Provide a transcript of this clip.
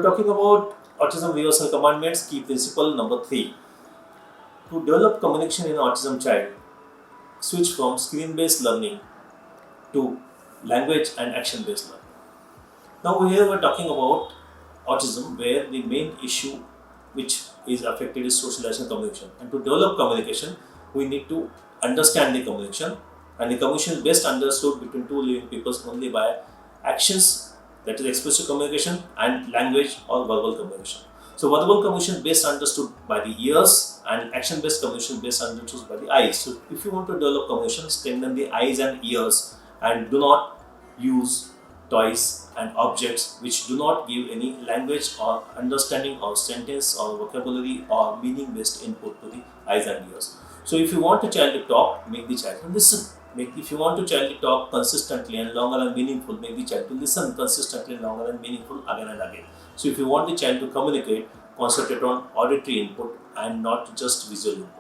We're talking about autism universal commandments, key principle number 3. To develop communication in autism child, switch from screen-based learning to language and action-based learning. Now here we're talking about autism, where the main issue which is affected is socialization and communication. And to develop communication, we need to understand the communication, and the communication is best understood between two living peoples only by actions, that is expressive communication, and language or verbal communication. So verbal communication is best understood by the ears, and action-based communication is best understood by the eyes. So if you want to develop communication, strengthen the eyes and ears, and do not use toys and objects which do not give any language or understanding or sentence or vocabulary or meaning based input to the eyes and ears. So if you want a child to talk, make the child to listen. If you want a child to talk consistently and longer and meaningful, make the child to listen consistently and longer and meaningful again and again. So if you want the child to communicate, concentrate on auditory input and not just visual input.